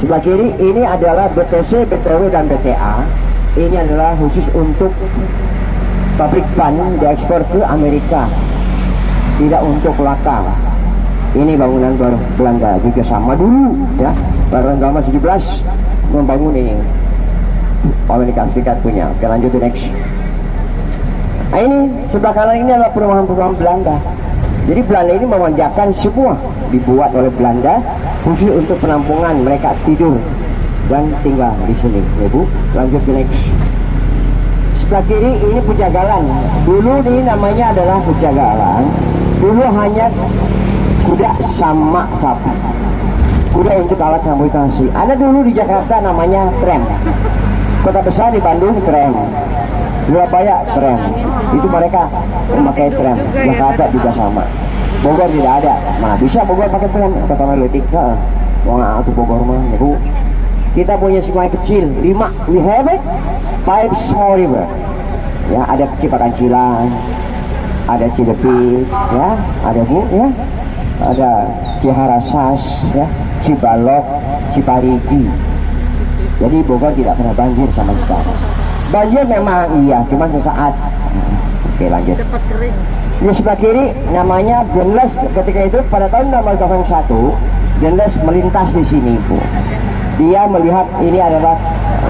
Sebelah kiri ini adalah BTC, BTW dan BTA. Ini adalah khusus untuk pabrik ban diekspor ke Amerika, tidak untuk lokal. Ini bangunan Belanda juga sama dulu ya. Belanda 17 membangun ini, Amerika Serikat punya. Oke, lanjut ke next. Nah, ini sebelah kanan ini adalah perumahan-perumahan Belanda. Jadi Belanda ini memanjakan semua, dibuat oleh Belanda khusus untuk penampungan mereka tidur dan tinggal di sini. Ya Bu, lanjut ke next. Sebelah kiri ini Pejagalan. Dulu ini namanya adalah Pejagalan. Dulu hanya kuda sama sapi. Kuda untuk alat transportasi. Ada dulu di Jakarta namanya tram. Kota besar di Bandung tram. Surabaya tram. Itu mereka memakai tram. Jakarta juga sama. Bogor tidak ada. Mana bisa Bogor pakai tram? Kota Meletik. Wong atuh Bogor mah, ya Bu. Kita punya sungai kecil 5. We have it 5 small river. Ya, ada Cipakan Cilang, ada Cidepit, ya, ada Bu, ya. Ada Ciharasas, ya, Cibalok, Ciparigi. Jadi Bogor tidak pernah banjir sama sekali. Banjir memang iya, cuma sesaat. Oke, lanjut. Cepat kering. Di sebelah kiri namanya Denles. Ketika itu pada tahun 1901, Denles melintas di sini, Bu. Dia melihat ini adalah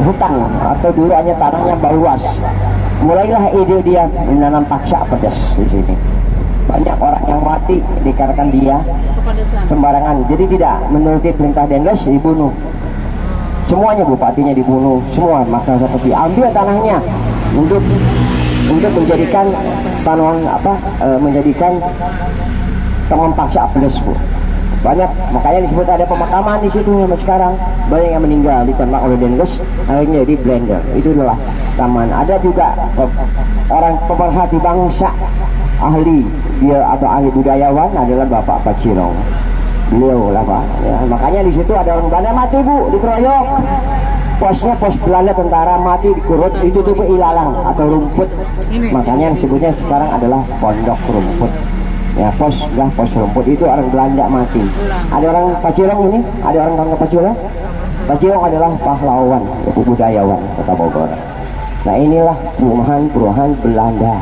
hutan atau dulu hanya tanahnya luas. Mulailah ide dia menanam paksa pedas di sini. Banyak orang yang mati dikarenakan dia sembarangan. Jadi tidak menuruti perintah Denles, dibunuh. Semuanya, bupatinya dibunuh, semua. Maka seperti ambil tanahnya untuk menjadikan tanaman menjadikan taman paksa pedas, Bu. Banyak, makanya disebut ada pemakaman di situ sampai sekarang. Banyak yang meninggal ditembak oleh Denles, akhirnya jadi blender. Itu adalah taman. Ada juga orang pemerhati bangsa, ahli dia atau ahli budayawan adalah Bapak Pacirong. Beliau lah Pak. Ya, makanya di situ ada orang Belanda mati, Bu, dikeroyok. Posnya pos Belanda, tentara mati dikurut, itu tuh ilalang atau rumput. Makanya disebutnya sekarang adalah pondok rumput. Ya, pos rumput itu orang Belanda mati. Ada orang Pacirong ini, ada orang Bangka Pacirong. Pacirong adalah pahlawan, yaitu budayawan Kota Bogor. Nah, inilah perumahan Belanda.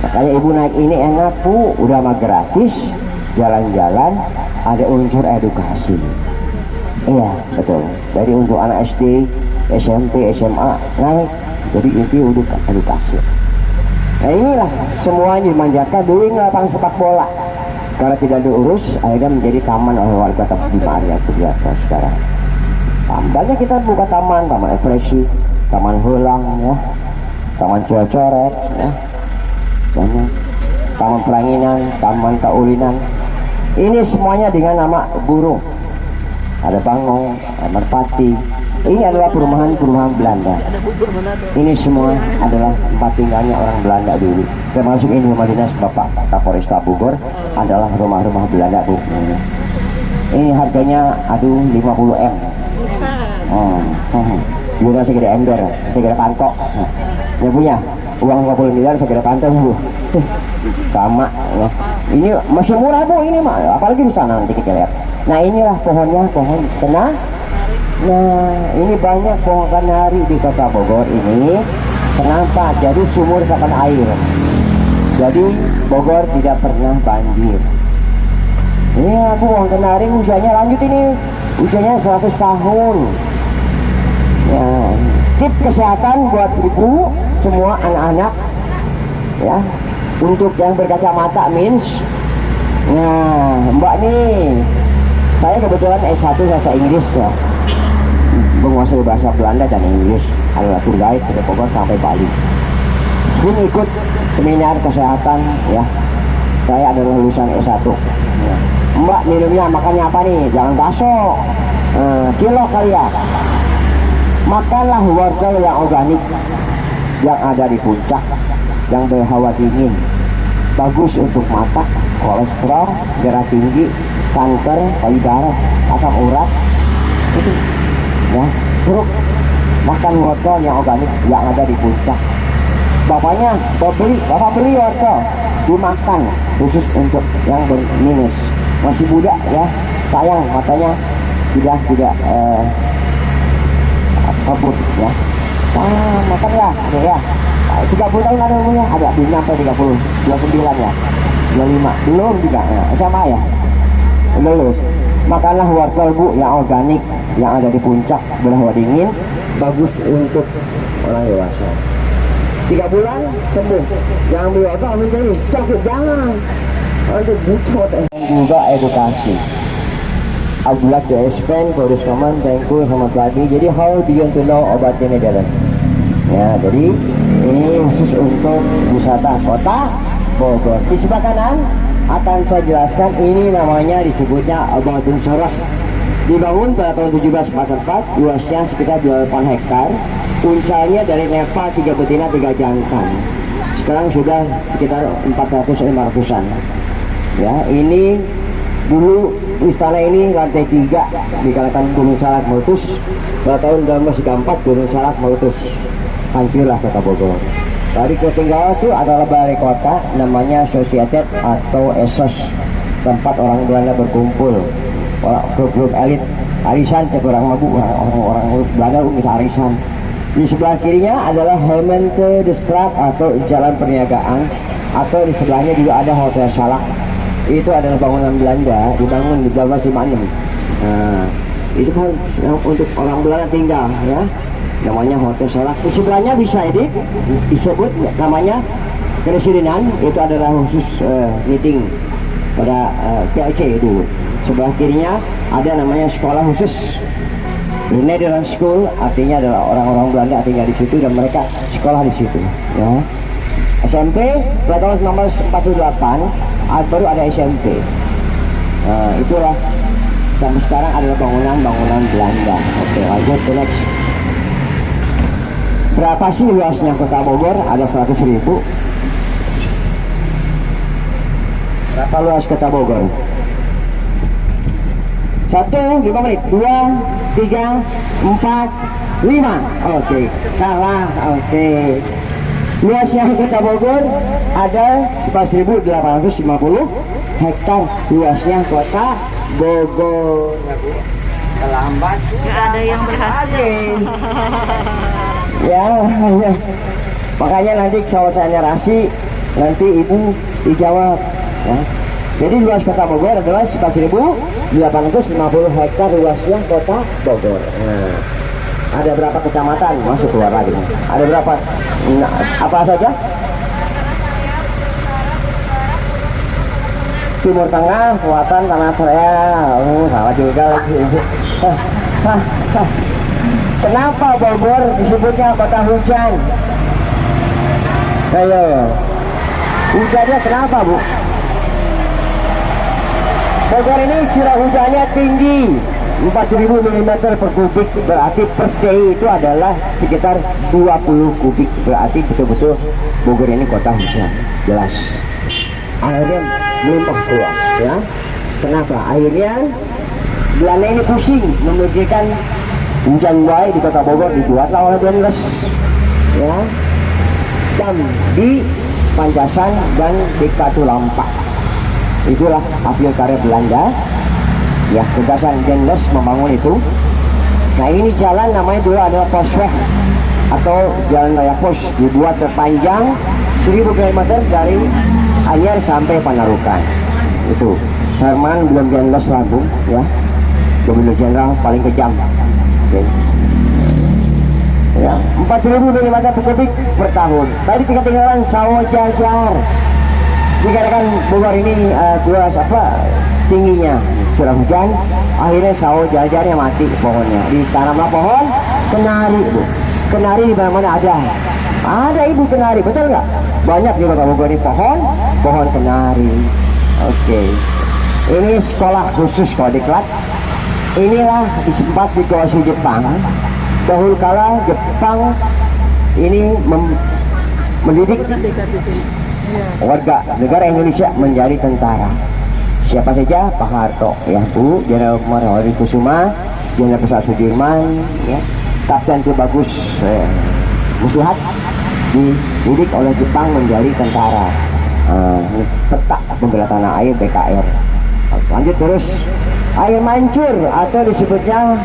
Makanya Ibu naik ini enak, Bu, udah mah gratis, jalan-jalan, ada unsur edukasi. Iya, betul. Dari untuk anak SD, SMP, SMA naik, jadi itu untuk edukasi. Nah, inilah semuanya dimanjakan. Dulu ini lapangan sepak bola, karena tidak diurus akhirnya menjadi taman oleh wali kota Bima Arya Sugiarto sekarang. Tambahnya kita buka taman ekspresi, taman Helang, ya, taman Coret, ya, taman Peranginan, taman Kaulinan. Ini semuanya dengan nama burung. Ada bangong, ada merpati. Ini adalah perumahan Belanda. Ini semua adalah tempat tinggalnya orang Belanda dulu. Termasuk ini rumah dinas Bapak Kapolresta Bogor adalah rumah-rumah Belanda, Bu. Ini harganya 50 M. Juga segede ember, segede kantok. Yang punya uang 50 miliar segede kantok, Bu. Sama ya. Ini masih murah, Bu, ini mah. Apalagi di sana nanti kita lihat. Nah, inilah pohonnya, pohon kenal. Nah, ini banyak pohon kanari di Kota Bogor ini. Kenapa? Jadi sumur resapan air. Jadi Bogor tidak pernah banjir. Ini aku pohon kanari usianya lanjut ini. Usianya 100 tahun. Ya, tip kesehatan buat ibu, semua anak-anak. Ya, untuk yang berkacamata means. Nah, Mbak nih, saya kebetulan S1 bahasa Inggris ya. Menguasai bahasa Belanda dan Inggris, adalah tour guide dari Bogor sampai Bali. Ini ikut seminar kesehatan ya. Saya adalah lulusan S1 ya. Mbak minumnya makannya apa nih? Jangan bakso, kilo kali ya. Makanlah wortel yang organik, yang ada di puncak, yang berhawa dingin, bagus untuk mata, kolesterol, darah tinggi, kanker, payudara, asam urat. Itu ya, suruh makan wortel yang organik yang ada di puncak. Bapaknya bapak beli wortel dimakan khusus untuk yang berminus, masih muda ya, sayang matanya tidak kabut ya. Makanlah ya. 30 tahun ada umurnya, ada belum sampai 30, 29 ya, 25 belum juga ya. SMA ya, lulus. Makanlah wortel bu yang organik yang ada di puncak berhawa dingin, bagus untuk orang dewasa. 3 bulan sembuh. Jangan beli obat menjadi sakit, jangan. Untuk bucot juga edukasi. I would like to explain for this comment. Thank you selamat pagi. Jadi how do you want to know about ini jalan? Ya, jadi ini khusus untuk wisata kota Bogor. Di sebelah kanan akan saya jelaskan, ini namanya disebutnya Abatun Sorah. Dibangun pada tahun 1744, luasnya sekitar 28 hektar. Puncaknya dari Nepal 3 betina 3 jantan. Sekarang sudah sekitar 400-500an. Ya, ini dulu istana ini lantai 3 dikalakan Gunung Salak meletus. Pada tahun 1934 Gunung Salak meletus, hancurlah kota Bogor. Tadi ketinggalan itu adalah balai kota, namanya Societet atau Esos, tempat orang Belanda berkumpul, grup elit, arisan, orang mabuk, orang Belanda bisa arisan. Di sebelah kirinya adalah Hemente de Straat atau jalan perniagaan, atau di sebelahnya juga ada Hotel Salak. Itu adalah bangunan Belanda, dibangun di 1956. Nah, itu kan untuk orang Belanda tinggal ya, namanya Hotel Salak. Di sebelahnya bisa disebut namanya Keresidenan, itu adalah khusus meeting pada PLC itu. Sebelah kirinya ada namanya sekolah khusus, The Netherlands School, artinya adalah orang-orang Belanda tinggal di situ dan mereka sekolah di situ ya. SMP pada tahun 1948 baru ada SMP. Nah, itulah sampai sekarang adalah bangunan Belanda. Oke, lanjut ke next. Berapa sih luasnya kota Bogor? Ada 100.000. Berapa luas kota Bogor? 1, 5 menit, 2, 3, 4, 5. Oke, salah. Oke. Luasnya kota Bogor ada 11.850 hektar. Luasnya kota Bogor. Terlambat. Nggak ada yang berhasil. Ya. Makanya nanti kalau saya narasi, nanti ibu dijawab. Ya. Jadi luas kota Bogor adalah 11.850 hektar luasnya kota Bogor. Nah, ada berapa kecamatan? Masuk keluar lagi. Ada berapa? Nah, apa saja? Timur Tengah, Selatan, Tanah Saya. Salah juga lagi. Kenapa Bogor disebutnya kota hujan? Ayo. Hujannya kenapa, Bu? Bogor ini curah hujannya tinggi, 4.000 mm per kubik, berarti per day itu adalah sekitar 20 kubik, berarti betul-betul Bogor ini kota hujan, jelas. Akhirnya melimpah keluar, ya. Kenapa? Akhirnya Belanda ini pusing memikirkan hujan baik di kota Bogor, dibuatlah oleh Denles, ya, dan di Pancasan dan di Katulampa. Itulah hasil karya Belanda ya, tugasan Denles membangun itu. Nah, ini jalan namanya dulu adalah Posweg atau Jalan Raya Pos, dibuat terpanjang 1000 km dari Anyer sampai Panarukan. Itu Herman belum Denles Lampung ya, Gubernur Jenderal paling kejam. Oke. Ya, 4.000 mm per kubik per tahun. Tadi ketinggalan Sawo Jajar. Dikarenakan Bogor ini luas tingginya curah hujan, akhirnya sawo jajarnya mati pohonnya. Ditanamlah pohon kenari, Bu. Kenari di mana-mana ada. Ada ibu kenari, betul nggak? Banyak di kota Bogor ini pohon kenari. Oke. Ini sekolah khusus Kodiklat. Inilah sempat dikuasai Jepang. Dahulu kala Jepang ini mendidik warga negara Indonesia menjadi tentara. Siapa saja? Pak Harto, ya Bu, Jenderal Marwari Kusuma, Jenderal Pesawat Sudirman, ya, Kapten Tubagus Muslihat dididik oleh Jepang menjadi tentara. Peta pembela tanah air BKR. Lanjut terus. Air mancur atau disebutnya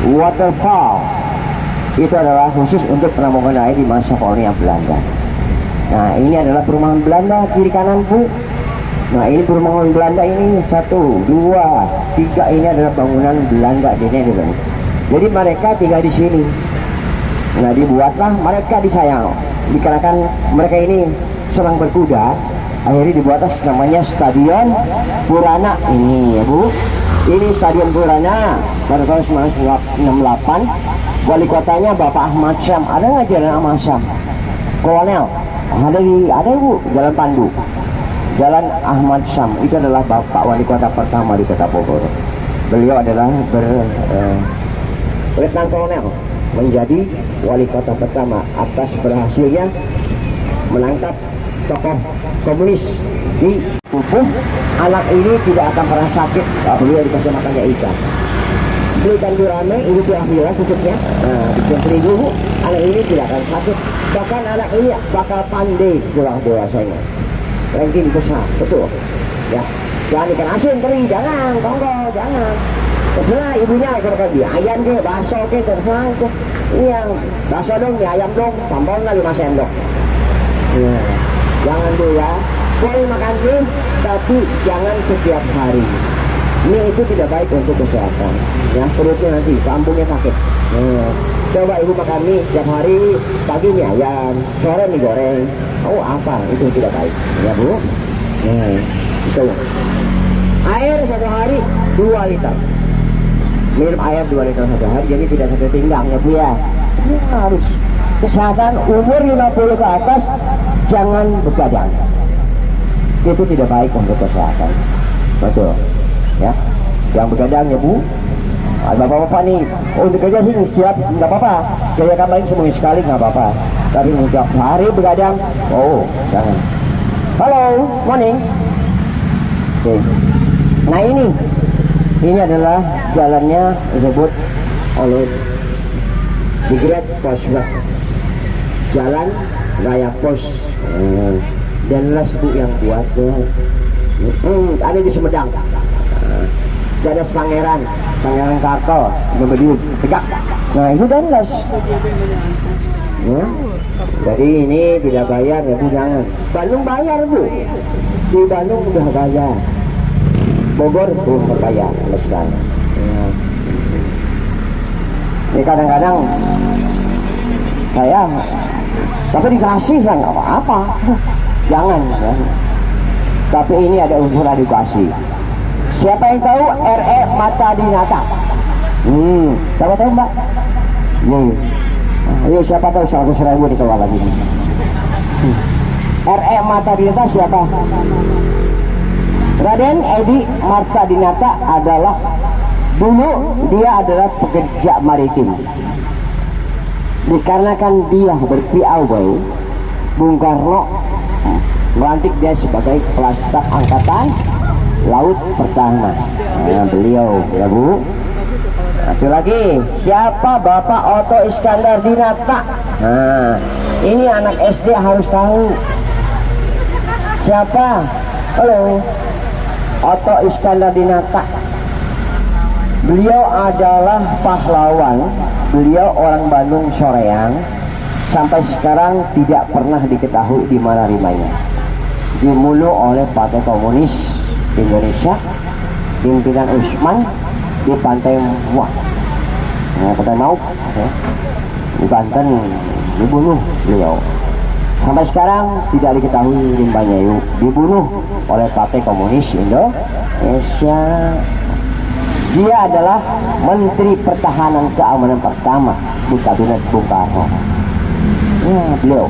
waterfall itu adalah khusus untuk penampungan air di masa kolonial Belanda. Nah, ini adalah perumahan Belanda kiri kanan Bu. Nah, ini perumahan Belanda ini 1, 2, 3 ini adalah bangunan Belanda di Nederland. Jadi mereka tinggal di sini. Nah, dibuatlah mereka disayang dikarenakan mereka ini senang berkuda. Akhirnya dibuatlah namanya Stadion Purana ini ya Bu. Ini Stadion Purana pada tahun 1968. Wali kotanya Bapak Ahmad Syam. Ada nggak Jalan Ahmad Syam? Kolonel. Ada Bu, Jalan Pandu. Jalan Ahmad Syam itu adalah Bapak Wali Kota pertama di Kota Bogor. Beliau adalah Letnan Kolonel, menjadi Wali Kota pertama atas berhasilnya menangkap tokoh komunis di tubuh. Anak ini tidak akan pernah sakit beliau dikasih makannya ikan. Beli tandu rame ini Ahmila khususnya. Nah, bikin seribu anak ini tidak akan sakit. Bahkan anak ini bakal pandai pulang dewasanya. Ranking besar, betul ya. Jangan ikan asin teri, jangan, tonggo, jangan. Terserah ibunya kalau dia ayam ke, bakso ke, terserah itu. Ini yang bakso dong, ya ayam dong, sambalnya 5 sendok. Ya, jangan tuh ya. Boleh makan mie, tapi jangan setiap hari. Mie itu tidak baik untuk kesehatan. Ya, perutnya nanti, lambungnya sakit. Ya. Coba ibu makan mie setiap hari, pagi mie ayam, sore mie goreng. Oh apa, itu tidak baik. Ya Bu. Itu. Air 1 hari 2 liter. Minum air 2 liter 1 hari, jadi tidak sampai pinggang ya Bu ya. Ini harus kesehatan umur 50 ke atas, jangan begadang. Itu tidak baik untuk kesehatan. Betul. Ya. Jangan begadang ya Bu. Bapak-bapak nih, untuk kerja sih siap, nggak apa-apa. Kerja kemarin seminggu sekali nggak apa-apa. Tapi untuk hari begadang, oh jangan. Halo, morning. Oke. Nah ini adalah jalannya disebut oleh di Great Post West. Jalan Raya Pos. Dan lah Bu yang buatnya. Ada di Sumedang. Jadas Pangeran Karto, Gembediut, tegak. Nah itu Danlas. Ya. Jadi ini tidak bayar ya Bu, jangan. Bandung bayar Bu. Di Bandung udah bayar. Bogor belum berbayar sekarang. Ya. Ini kadang-kadang saya tapi dikasih kan nggak apa-apa. Jangan ya. Tapi ini ada unsur edukasi. Siapa yang tahu RE Mata Dinata? Siapa tahu Mbak? Ayo siapa tahu 100.000 dikeluar lagi. RE Mata Dinata siapa? Raden Edi Marta Dinata adalah dulu dia adalah pekerja maritim. Dikarenakan dia berpiawai, Bung Karno melantik dia sebagai kepala staf angkatan laut pertahanan. Nah, beliau ya Bu. Satu lagi, siapa Bapak Otto Iskandar Dinata? Nah, ini anak SD harus tahu. Siapa? Halo, Otto Iskandar Dinata. Beliau adalah pahlawan. Beliau orang Bandung Soreang. Sampai sekarang tidak pernah diketahui di mana rimanya. Dimulu oleh Partai Komunis Indonesia, pimpinan Usman di Pantai Muak, Pantai Mauk, ya. Di Banten dibunuh beliau. Sampai sekarang tidak diketahui rimanya, dibunuh oleh Partai Komunis Indonesia. Dia adalah Menteri Pertahanan Keamanan pertama di Kabinet Bung Karno. Ya, beliau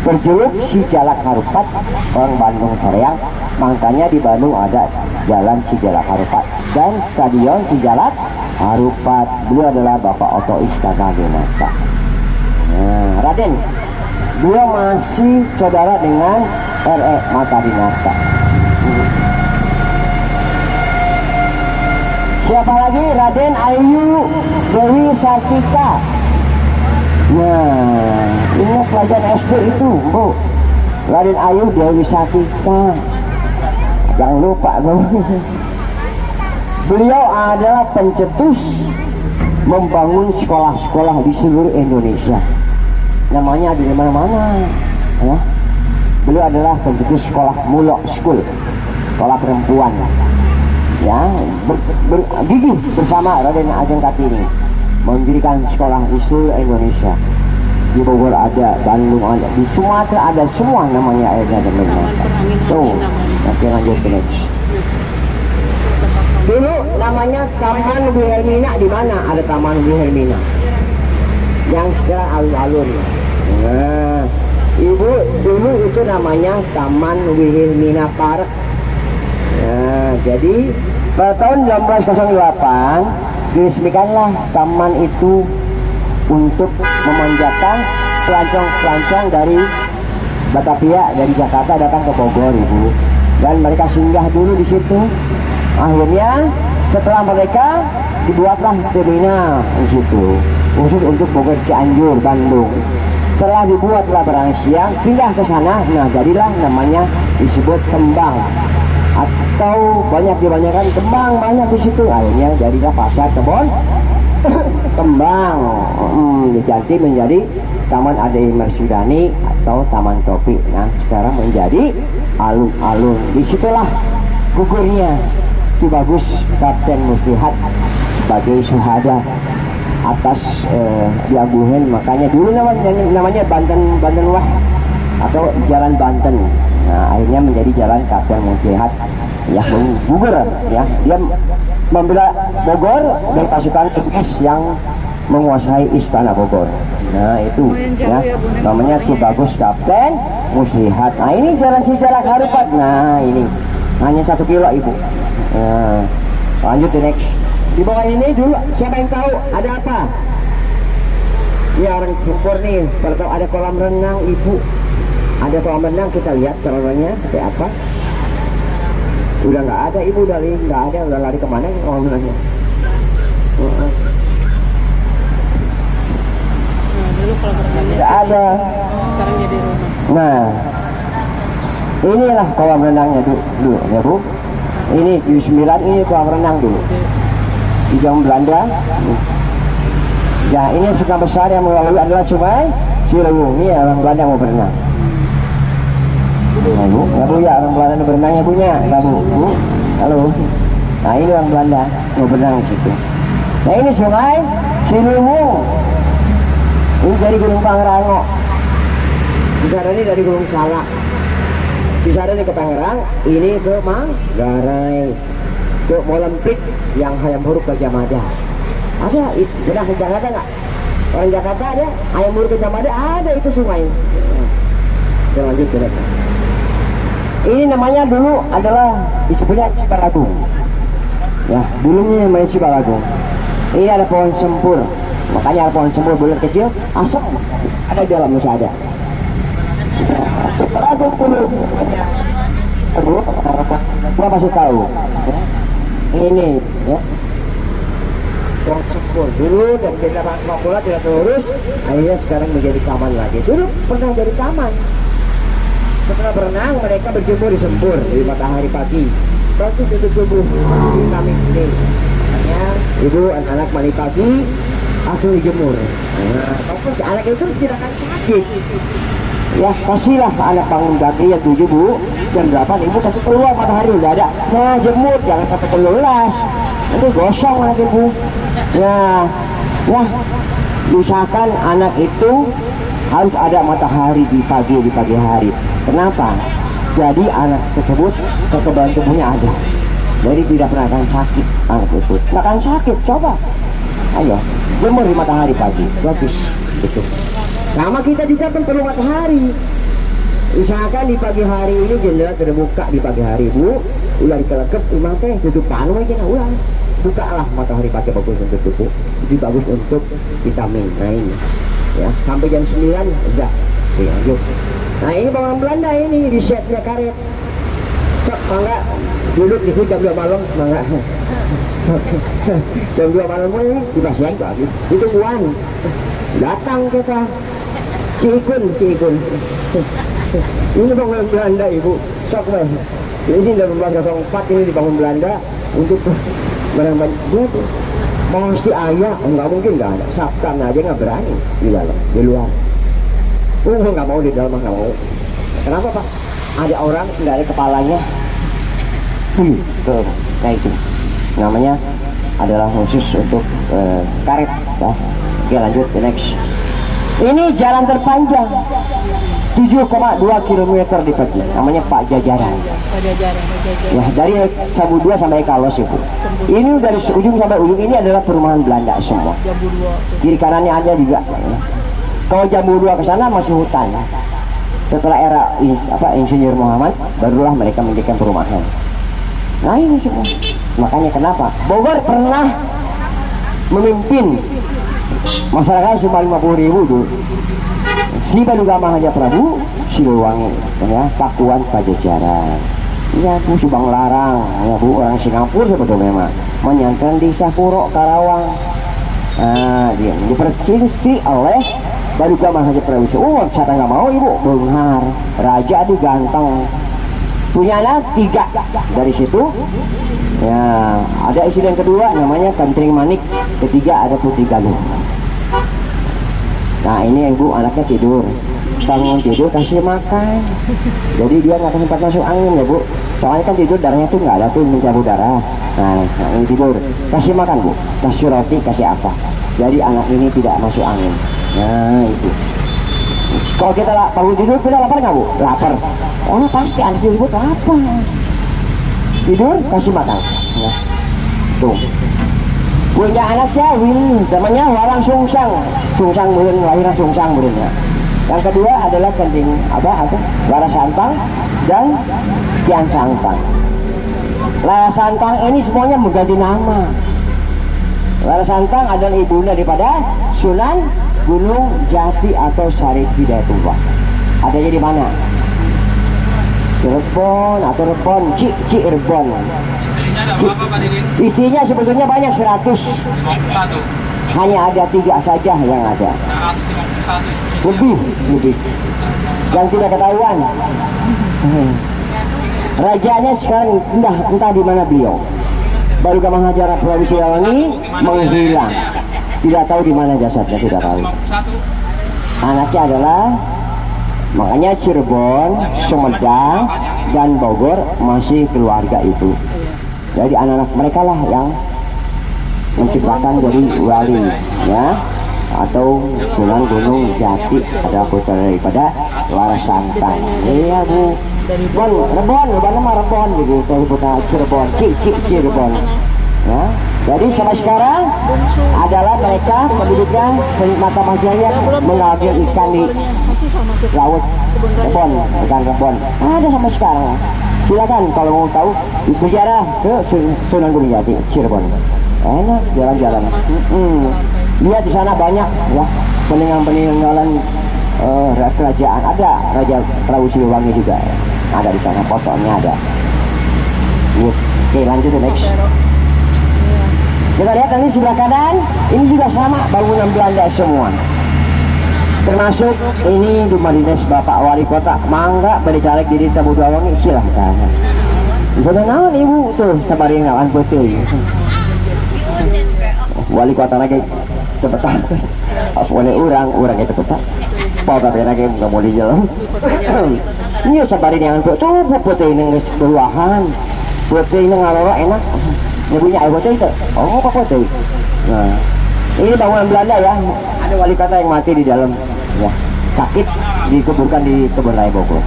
berjuluk si Jalak Harupat, orang Bandung Soreang. Makanya di Bandung ada Jalan Cijalak Harupat dan Stadion Cijalak Harupat. Beliau adalah Bapak Otto Iskandar Dinata. Nah, Raden, beliau masih saudara dengan RE Mata Dinata. Siapa lagi? Raden Ayu Dewi Sartika. Nah, ini pelajaran SD itu Bu. Raden Ayu Dewi Sartika. Jangan lupa Bu. Beliau adalah pencetus membangun sekolah-sekolah di seluruh Indonesia. Namanya ada di mana-mana. Ya. Beliau adalah pencetus sekolah Mulok School, sekolah perempuan. Ya, gigih bersama Raden Ajeng Kartini mendirikan sekolah di seluruh Indonesia. Di Bogor ada, Bandung ada, di Sumatera ada, semua namanya airnya ada memang. Tuh, oke lanjut ke next. Dulu namanya Taman Wilhelmina. Di mana ada Taman Wilhelmina? Yang sekarang alun-alun. Nah, ibu dulu itu namanya Taman Wilhelmina Park. Nah, jadi pada tahun 1908 diresmikanlah taman itu untuk memanjakan pelancong-pelancong dari Batavia, dari Jakarta datang ke Bogor, ibu. Dan mereka singgah dulu di situ. Akhirnya setelah mereka dibuatlah terminal di situ khusus untuk Bogor, Cianjur, Bandung. Setelah dibuatlah barang siang pindah ke sana. Nah, jadilah namanya disebut Kembang, atau banyak dibanyakan Kembang banyak di situ. Akhirnya jadilah pasar kebon Kembang. Diganti menjadi Taman Ade Marsudani atau Taman Topi. Nah, sekarang menjadi alun-alun. Disitulah gugurnya Ki Bagus Kapten Muslihat sebagai syuhada atas diaguhin. Makanya dulu namanya Banten Wah atau Jalan Banten. Nah, akhirnya menjadi Jalan Kapten Muslihat ya, gugur ya. Dia membela Bogor dari pasukan Inggris yang menguasai istana Bogor. Nah, itu ya, namanya Ki Bagus Kapten Muslihat. Nah, ini jalan sejarah Harupat. Nah, ini hanya 1 kilo, ibu. Nah, lanjut ke next. Di bawah ini dulu siapa yang tahu ada apa? Ya, orang Sempur nih, kalau tahu ada kolam renang, ibu. Ada kolam renang, kita lihat kolam renangnya seperti apa. Udah nggak ada, ibu, udah nggak ada, udah lari kemana kolam renangnya? Dulu kolam renangnya Tidak ada. sekarang jadi rumah. Nah, inilah kolam renangnya dulu ya, Bu. Ini di 9 ini kolam renang dulu di zaman Belanda. Ya, ini sungai besar yang melalui adalah Sungai Ciliwung. Ini orang Belanda mau berenang. Ya, Bu, ya, Bu, ya, orang Belanda berenang ya, Bunya. Ya, Bu. Halo. Nah, ini orang Belanda mau berenang di situ. Nah, ini Sungai Ciliwung. Ini dari Gunung Pangrango. Bisa ini dari Gunung Salak. Bisa ada ke Tangerang, ini ke Manggarai, ke Molenbeek yang Hayam Huruf Gajah Mada. Ada, pernah ke Jakarta nggak? Orang Jakarta ada, Hayam Huruf Gajah Mada ada, itu sungai. Kita lanjut ke depan. Ini namanya dulu adalah disebutnya Cibaragung. Ya, dulunya namanya Cibaragung. Ini ada pohon sempur, makanya ada pohon sempur bulan kecil, asap ada di dalam masih ada. Aku gua masih tahu ini ya, pohon sempur dulu dan kita sepak bola tidak terurus, akhirnya sekarang menjadi taman lagi. Dulu pernah jadi taman. Setelah berenang mereka berjemur di sempur di matahari pagi, bagus untuk tubuh vitamin D. Makanya ibu anak-anak mandi pagi langsung dijemur. Nah, anak itu tidak akan sakit. Ya, kasihlah anak bangun pagi yang 7, Bu, jam 8 ibu kasih keluar, matahari udah ada. Nah, jemur jangan sampai kelulas, nanti gosong lagi, Bu. Nah, usahakan anak itu harus ada matahari di pagi hari. Kenapa? Jadi anak tersebut kekebalan tubuhnya ada, jadi tidak pernah akan sakit anak itu. Nggak akan sakit, coba. Ayo, jemur di matahari pagi, bagus. Gitu. Sama kita juga perlu matahari. Usahakan di pagi hari ini jendela terbuka di pagi hari, Bu. Ulah dikelekep, imang teh tutup panu aja, ulah. Bukalah matahari pagi, bagus untuk tubuh. Jadi bagus untuk vitamin. Nah ini, ya sampai jam 9 udah. Oke, lanjut. Nah ini bangunan Belanda ini di setnya karet. Sok, mangga duduk di jam 2 malam, mangga. Jam 2 malam ini dipasien lagi. Itu buan. Datang kita. Cikun. Ini bangunan Belanda, Ibu. Sok weh. Ini dari 1904 ini dibangun Belanda untuk Mereka dia tuh mau si ayah, nggak mungkin, nggak ada. Sabkan aja nggak berani di dalam, di luar. Nggak mau di dalam, nggak mau. Kenapa Pak? Ada orang nggak ada kepalanya. Tuh, kayak itu. Namanya adalah khusus untuk karet. Ya. Oke, lanjut ke next. Ini jalan terpanjang 7,2 km di Peti, namanya Pak Jajaran. Ya, dari Sabudua sampai Kalos itu. Ini dari ujung sampai ujung ini adalah perumahan Belanda semua. Kiri kanannya ada juga. Kalau Jambudua ke sana masih hutan. Setelah era Insinyur Muhammad, barulah mereka mendirikan perumahan. Nah ini semua. Makanya kenapa Bogor pernah memimpin masyarakat cuma 50.000 dulu. Si Paduka Mahaja Prabu, Siliwangi, ya, Pakuan, Pajajaran. Ya Bu, Subang Larang, ya Bu, orang Singapura sebetulnya mah menyantren di Sapuro, Karawang. Nah, dia diperciri oleh Paduka Mahaja Prabu. Oh, saya nggak mau Ibu, Benghar, Raja di Ganteng. Punya anak 3 dari situ. Ya, ada insiden kedua namanya Kantring Manik, ketiga ada Putri Galuh. Nah ini Ibu anaknya tidur, bangun tidur kasih makan, jadi dia nggak sempat masuk angin ya Bu, soalnya kan tidur darahnya tuh nggak ada tuh mencabut darah. Nah ini tidur kasih makan Bu, kasih roti kasih apa, jadi anak ini tidak masuk angin. Nah itu kalau kita bangun tidur kita lapar nggak Bu? Lapar. Oh pasti anak ibu lapar. Tidur kasih makan. Nah, tuh punya anaknya Win, namanya Walang Sungsang, Sungsang Meureun, lahirnya Sungsang Meureun. Yang kedua adalah Kenting Laras Santang dan Kian Santang. Laras Santang ini semuanya mengganti nama. Laras Santang adalah ibunda daripada Sunan Gunung Jati atau Sarip Hidayatullah. Adanya di mana? Cirebon atau Rebon, Cirebon. Istrinya sebetulnya banyak 100. Hanya ada 3 saja yang ada. Lebih. Yang tidak ketahuan. Rajanya sekarang entah di mana beliau. Baru Mahaja Prabu Siliwangi menghilang. Tidak tahu di mana jasadnya, tidak tahu. Anaknya adalah makanya Cirebon, Sumedang, dan Bogor masih keluarga itu. Jadi anak-anak mereka lah yang menciptakan jadi wali, ya, atau Sunan Gunung Jati adalah putra daripada Laras Santang. Iya Bu. Rebon nama Rebon begitu, putra Cirebon, Cirebon. Ya. Jadi sampai sekarang adalah mereka penduduknya mata majanya mengambil ikan di laut Rebon, ikan Rebon. Ada sampai sekarang. Silakan kalau mau tahu berziarah ke Sunan Gunung Jati, Cirebon. Enak jalan-jalan. Lihat di sana banyak ya peninggalan kerajaan. Ada Raja Prabu Siliwangi juga. Ada di sana, fotonya ada. Oke, lanjut ke next. Kita lihat nanti sebelah kanan, ini juga sama bangunan Belanda semua. Termasuk ini rumah dinas Bapak Wali Kota. Mangga beli caleg diri Sabudua Wangi, silahkan. Sudah naon Ibu tuh sabari ngawan putih. Wali Kota lagi cepetan. Boleh orang itu cepetan. Pau kabeh lagi nggak mau dijalan. Ini sabari ngawan putih ini keluahan. Putih ini ngalora enak. Nyebunya air putih itu. Oh apa putih? Nah ini bangunan Belanda ya. Ada wali kota yang mati di dalam. Ya, sakit dikuburkan di Kebun Raya Bogor.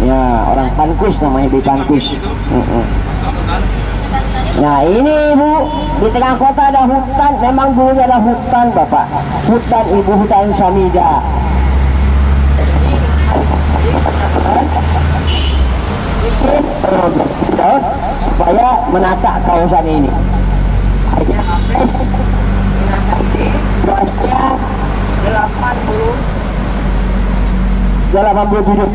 Ya, orang Pankus namanya di Pankus. Nah ini Ibu, di tengah kota ada hutan. Memang dulunya ada hutan Bapak. Hutan Ibu, hutan Samida. Supaya menata kawasan ini. Hanya habis luasnya 87.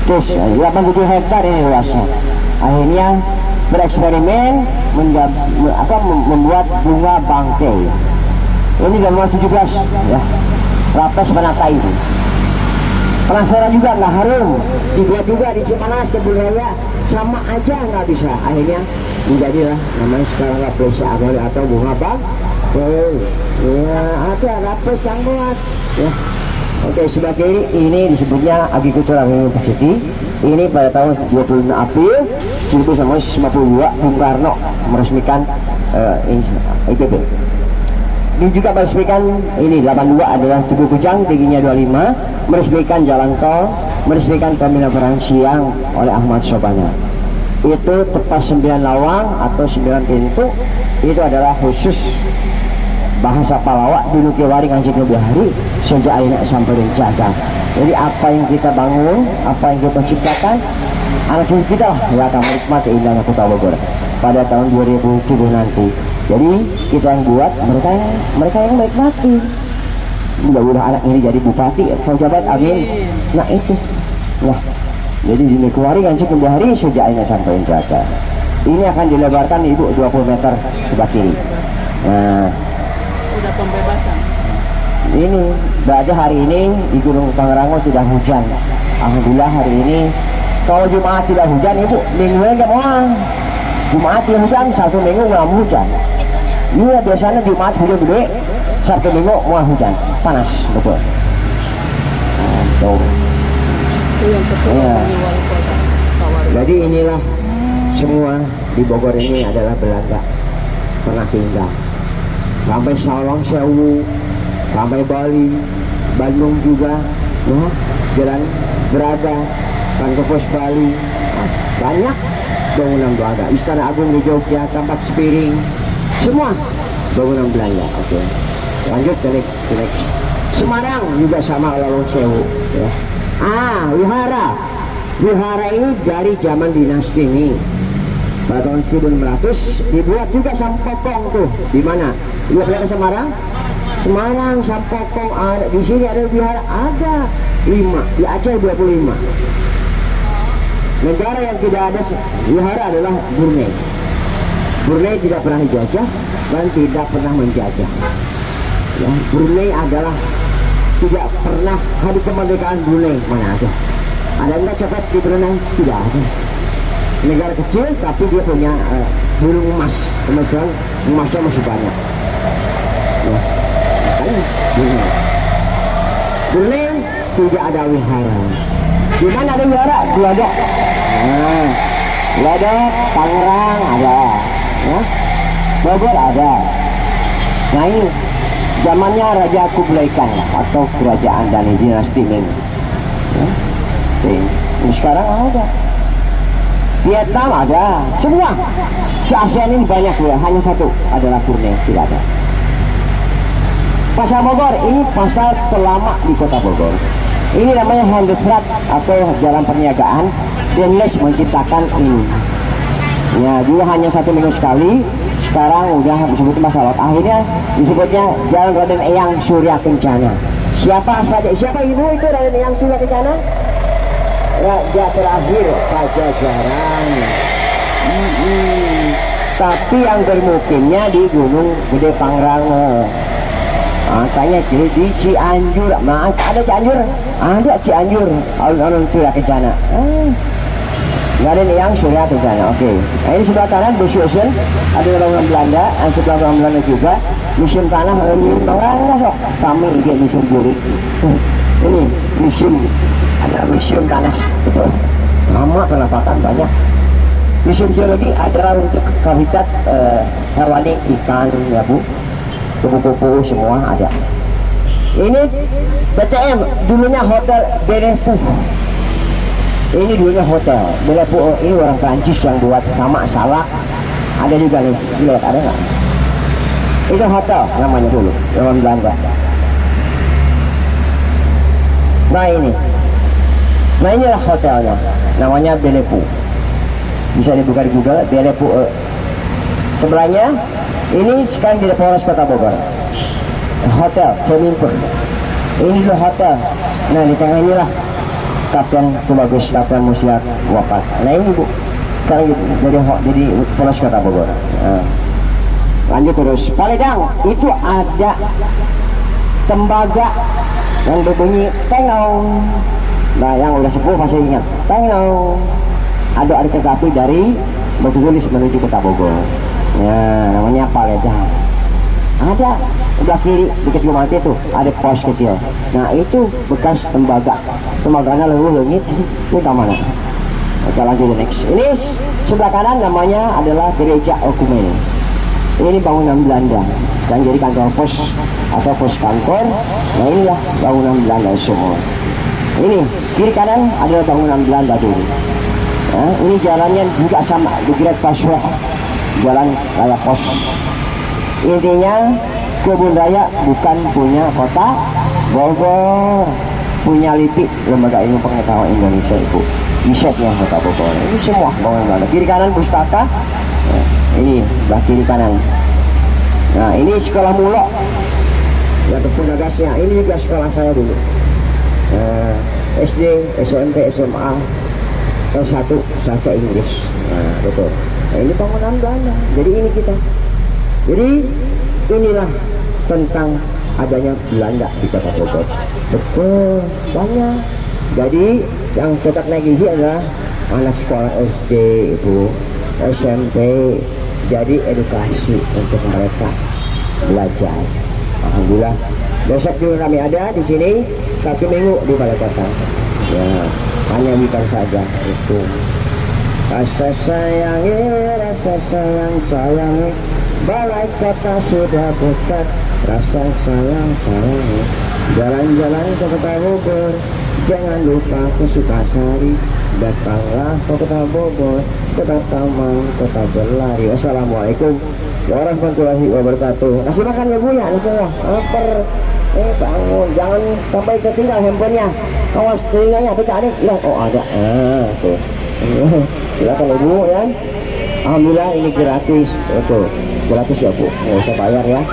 Terus 87 hektar ini luasnya. Akhirnya bereksperimen membuat bunga bangkai. Ini dalam 17 ya. Lapis menata itu. Penasaran juga nggak harum, dibuat juga di Cipanas Kebun Raya, sama aja nggak bisa. Akhirnya menjadilah namanya sekarang Rapes Agari atau bunga bang. Ya ada Rapes yang buat. Ya. Oke, sebagai ini disebutnya Agricultural University. Ini pada tahun 25 April 1952 Bung Karno meresmikan IPB. Ini juga meresmikan ini 82 adalah Tugu Kujang, tingginya 25, meresmikan jalan tol, meresmikan terminal barang siang oleh Ahmad Sobana. Itu tepat 9 lawang atau 9 pintu, itu adalah khusus bahasa Palawak dulu Kiwari Kanjeng Nabi Hari sejak anak sampai jaga. Jadi apa yang kita bangun, apa yang kita ciptakan, anak cucu kita lah yang akan menikmati indahnya Kota Bogor pada tahun 2007 nanti. Jadi kita yang buat, mereka yang menikmati. Mudah-mudahan anak ini jadi bupati, pejabat, amin. Nah itu, nah jadi di Kiwari Kanjeng Nabi Hari sejak anak sampai jaga. Ini akan dilebarkan ibu 20 meter sebelah kiri. Nah, Udah pembebasan. ini berarti hari ini di Gunung Pangrango tidak hujan. Alhamdulillah hari ini. Kalau Jumat tidak hujan ibu, minggunya nggak mau. Jumat tidak hujan, Sabtu Minggu nggak hujan. Iya biasanya Jumat hujan gede, Sabtu Minggu mau hujan, panas betul. Tuh. Itu yang ketua Iya. dari wali kota. Pak Wali. Jadi inilah semua di Bogor ini adalah Belanda pernah tinggal. Sampai Salong Sewu, sampai Bali, Bandung juga, ya, Jalan Berada, Kampus Bali, banyak bangunan Belanda. Istana Agung di Jogja, Tampak Sepiring, semua bangunan Belanda. Oke, lanjut ke next. Semarang juga sama Salong Sewu. Ya. Wihara ini dari zaman dinasti ini. Pada tahun 1900 dibuat juga Sampokong tuh. Di mana? Lihat ke Semarang? Semarang, Sampokong ada. Di sini ada wihara, ada 5. Di Aceh 25. Negara yang tidak ada wihara adalah Brunei. Brunei tidak pernah dijajah dan tidak pernah menjajah. Ya, Brunei adalah tidak pernah hari kemerdekaan Brunei mana ada. Ada enggak copet di Brunei? Tidak ada. Negara kecil tapi dia punya burung emas, kemudian emasnya masih banyak. Ya, makanya Brunei tidak ada wihara. Di mana ada wihara? Di Ladok. Nah, Ladok, Tangerang ada, ya. Bogor ada. Nah ini zamannya Raja Kublai Khan atau kerajaan dari dinasti Ming. Ya. Ini sekarang ada. Vietnam ada, semua se-ASEAN ini banyak ya, hanya satu adalah Brunei tidak ada. Pasar Bogor ini pasar terlama di Kota Bogor. Ini namanya Handelsrat atau jalan perniagaan. Denles menciptakan ini. Ya dulu hanya 1 minggu sekali, sekarang udah disebut masalah. Akhirnya disebutnya Jalan Raden Eyang Surya Kencana. Siapa saja? Siapa ibu itu Raden Eyang Surya Kencana? Raja terakhir Pajajaran. Tapi yang bermukimnya di Gunung Gede Pangrango. Makanya di Cianjur, ada Cianjur, ada Cianjur, alun-alun Surya Kencana. Nggak ada nih yang Surya Kencana. Oke. Nah ini sebelah kanan Bus Ocean, ada bangunan Belanda, dan sebelah bangunan Belanda juga museum tanah ini Pangrango sok. Kami ini museum burik. Ini museum, ada museum tanah. Betul. Lama penampakan banyak. Museum geologi adalah untuk habitat hewani, ikan, ya Bu. Kupu-kupu semua ada. Ini BTM dulunya Hotel Belepu. Ini dulunya Hotel Belepu. Ini orang Prancis yang buat, sama Salak. Ada juga nih, lihat ada nggak? Itu hotel namanya dulu, zaman Belanda. Nah ini, nah inilah hotelnya, namanya Belepu. Bisa dibuka di Google, Belepu. Sebelahnya ini sekarang di Polres Kota Bogor. Hotel Cemimpur. Ini dulu hotel. Nah di tengah inilah Kapten Tubagus, Kapten Musiak wafat. Nah ini Bu, sekarang jadi Polres Kota Bogor. Nah, lanjut terus. Paledang itu ada tembaga yang berbunyi tengong Nah, yang udah sepuh pasti ingat. Tengok, ada kereta api dari Batu Tulis menuju Kota Bogor. Ya, namanya Paledah. Ada sebelah kiri dekat rumah itu ada pos kecil. Nah, itu bekas tembaganya leuwih leungit. Itu mana? Oke, lanjut next. Ini sebelah kanan namanya adalah Gereja Ekumenis. Ini bangunan Belanda dan jadi kantor pos atau pos kantor. Nah, inilah bangunan Belanda semua. Ini kiri kanan adalah bangunan Belanda dulu. Nah, ini jalannya juga sama di Great Pasweg, jalan raya pos. Intinya kebun raya bukan punya kota Bogor, punya LIPI, Lembaga Ilmu Pengetahuan Indonesia itu. Risetnya Kota Bogor. Ini semua bangunan Belanda. Kiri kanan pustaka. Nah, ini belah kiri kanan. Nah, ini sekolah Mulo. Ya, tepung gagasnya. Ini juga sekolah saya dulu. SD, SMP, SMA, S1 bahasa Inggris. Nah, betul. Nah, ini bangunan Belanda. Jadi ini kita. Jadi inilah tentang adanya Belanda di Kota Bogor. Betul, banyak. Jadi yang cetak naik gigi adalah anak sekolah SD itu, SMP. Jadi edukasi untuk mereka belajar. Alhamdulillah. Besok juga kami ada di sini 1 minggu di Balai Kota. Ya, hanya bukan saja itu. Rasa sayang sayangi, Balai Kota sudah dekat. Rasa sayang sayangi, jalan-jalan ke Kota Bogor, jangan lupa ke Sukasari. Datanglah ke Kota Bogor, Kota Taman, Kota Berlari. Wassalamualaikum warahmatullahi wabarakatuh. Kasih makan ya Bu ya, lapar. Bangun, jangan sampai ketinggal handphonenya. Awas telinganya, pecah nih. Ya, oh ada. Tuh. Silakan Ibu ya. Alhamdulillah ini gratis. Itu gratis ya Bu, nggak usah bayar ya.